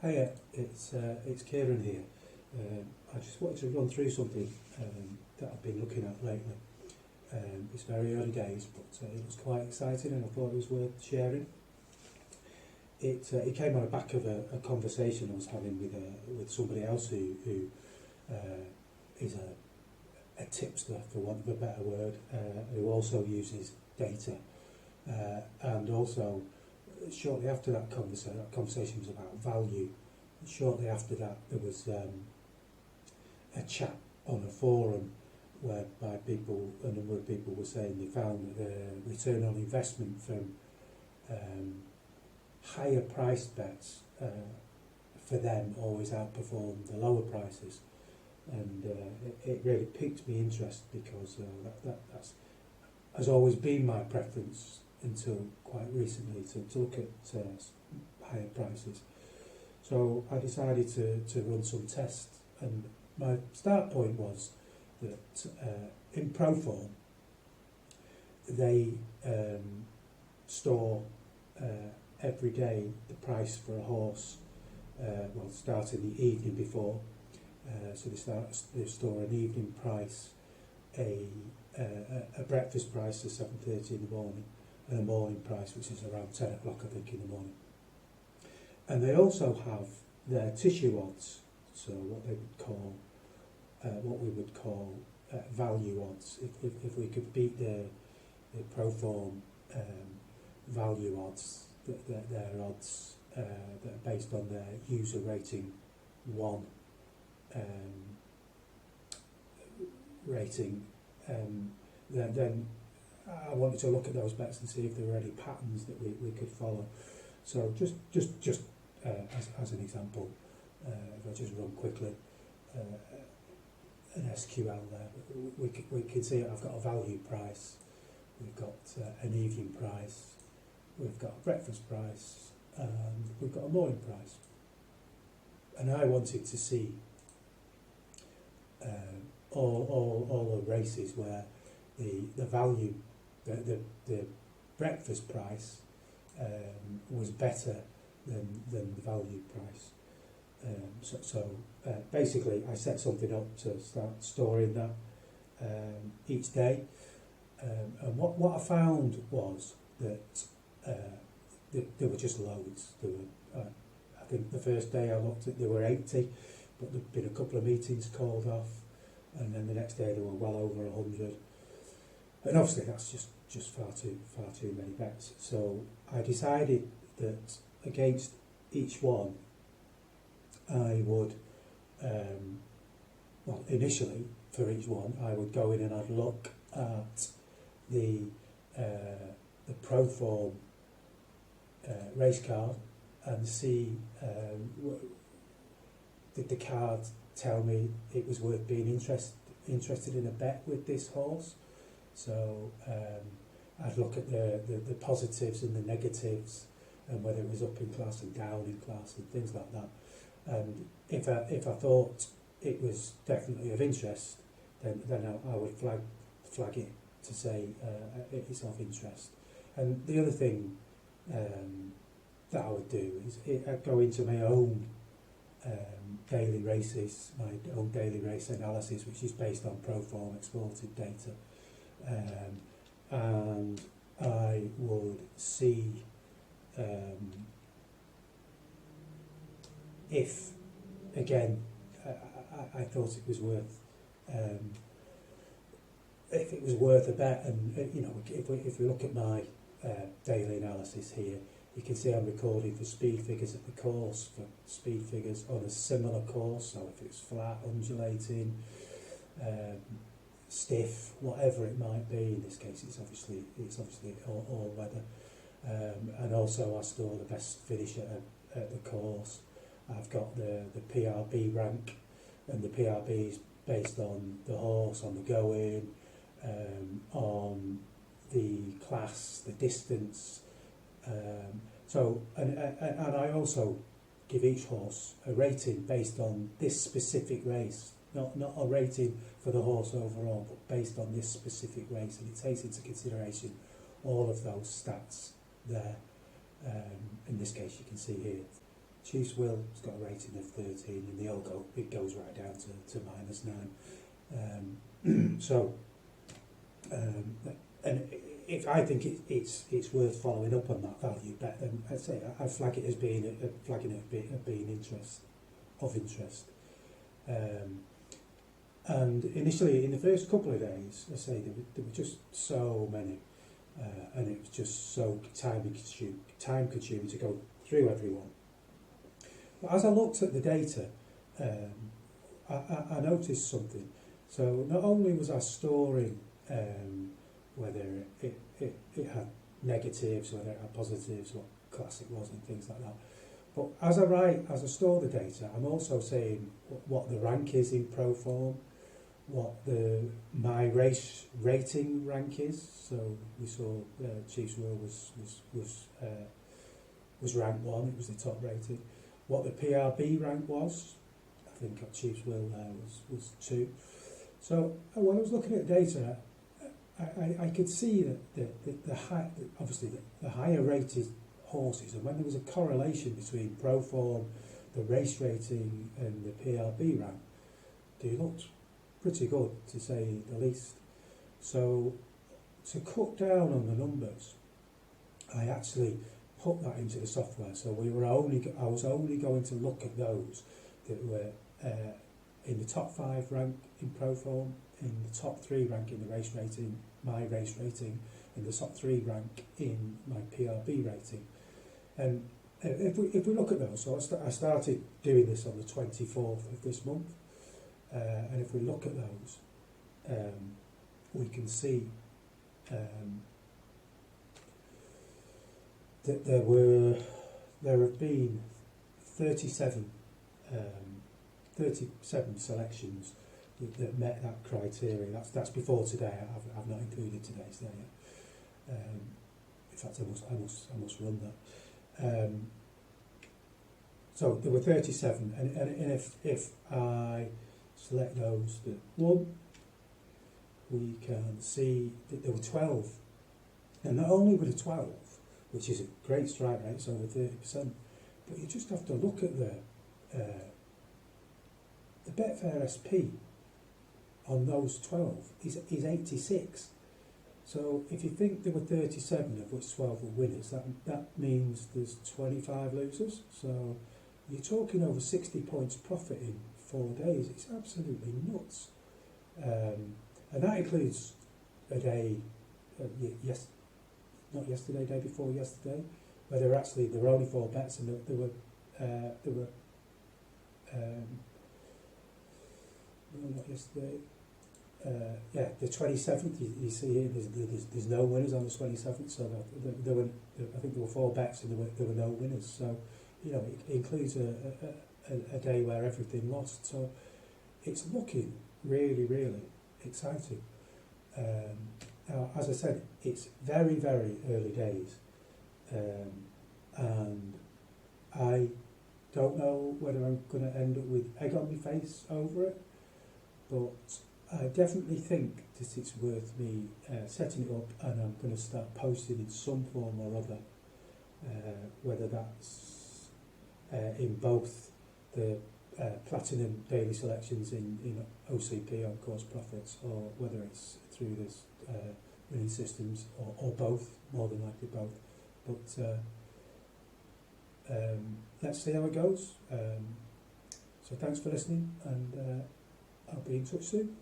Hiya, it's Kieran here. I just wanted to run through something that I've been looking at lately. It's very early days, but it was quite exciting and I thought it was worth sharing. It came on the back of a conversation I was having with somebody else who is a tipster, for want of a better word, who also uses data. And also, shortly after that conversation was about value. Shortly after that, there was a chat on a forum whereby a number of people were saying they found that the return on investment from higher priced bets for them always outperformed the lower prices, and it really piqued me interest because that's has always been my preference until quite recently to look at higher prices. So I decided to run some tests, and my start point was that in Proform they store every day the price for a horse, starting the evening before. So they store an evening price, a breakfast price at 7:30 in the morning, and a morning price which is around 10 o'clock I think in the morning. And they also have their tissue odds, so what we would call value odds. If we could beat the Proform value odds, their odds that are based on their user rating 1 rating, then I wanted to look at those bets and see if there were any patterns that we could follow. So just as an example, if I just run quickly an SQL there, we can see I've got a value price, we've got an evening price, we've got a breakfast price, and we've got a morning price. And I wanted to see all the races where the value, the breakfast price was better than the value price. So basically I set something up to start storing that each day, and what I found was that there were just loads. There were, I think the first day I looked at there were 80, but there'd been a couple of meetings called off, and then the next day there were well over 100. And obviously that's just far too many bets. So I decided that against each one I would, initially for each one I would go in and I'd look at the Proform race card and see did the card tell me it was worth being interested in a bet with this horse. So I'd look at the positives and the negatives, and whether it was up in class and down in class and things like that. And if I thought it was definitely of interest, then I would flag it to say it's of interest. And the other thing that I would do is I'd go into my own daily races, my own daily race analysis, which is based on Proform exported data, and I would see if, again, I thought it was worth, if it was worth a bet. And if we look at my daily analysis here, you can see I'm recording for speed figures at the course, for speed figures on a similar course. So if it's flat, undulating, stiff, whatever it might be. In this case, it's obviously all weather. And also I store the best finish at the course. I've got the PRB rank, and the PRB is based on the horse, on the going, on the class, the distance. And I also give each horse a rating based on this specific race, not a rating for the horse overall, but based on this specific race, and it takes into consideration all of those stats there. In this case, you can see here Chiefs Will has got a rating of 13, and it goes right down to -9. And if I think it's worth following up on that value bet, then I'd say I flag it as being of interest. And initially, in the first couple of days, I say there were just so many, and it was just so time consuming to go through everyone. But as I looked at the data, I noticed something. So not only was I storing whether it had negatives, whether it had positives, what class it was, and things like that. But as I store the data, I'm also saying what the rank is in pro form, what my race rating rank is. So we saw Chiefs Will was rank 1; it was the top rated. What the PRB rank was, I think Chiefs Will was 2. So when I was looking at data, I could see that obviously the higher rated horses, and when there was a correlation between pro form, the race rating, and the PRB rank, they looked pretty good, to say the least. So to cut down on the numbers, I actually put that into the software. So I was only going to look at those that were in the top 5 rank in pro form, in the top 3 rank in the race rating, my race rating, and the top 3 rank in my PRB rating. And if we look at those, so I started doing this on the 24th of this month, and if we look at those, we can see that there have been 37 selections that met that criteria. That's before today. I've not included today's there yet. In fact, I must run that. So there were 37, and if I select those that won, we can see that there were 12. And not only were there 12, which is a great strike rate, it's over 30%, but you just have to look at the Betfair SP on those 12 is 86. So if you think there were 37, of which 12 were winners, that means there's 25 losers. So you're talking over 60 points profit in 4 days. It's absolutely nuts. And that includes a day, not yesterday, day before yesterday, where there were only 4 bets, and there were not yesterday. The 27th, you see here, there's no winners on the 27th, so I think there were 4 bets and there were no winners. So, it includes a day where everything lost. So it's looking really, really exciting. Now, as I said, it's very, very early days, and I don't know whether I'm going to end up with egg on my face over it, but I definitely think that it's worth me setting it up, and I'm going to start posting in some form or other, whether that's in both the platinum daily selections in OCP, on course profits, or whether it's through this winning systems, or both, more than likely both. But let's see how it goes. So thanks for listening, and I'll be in touch soon.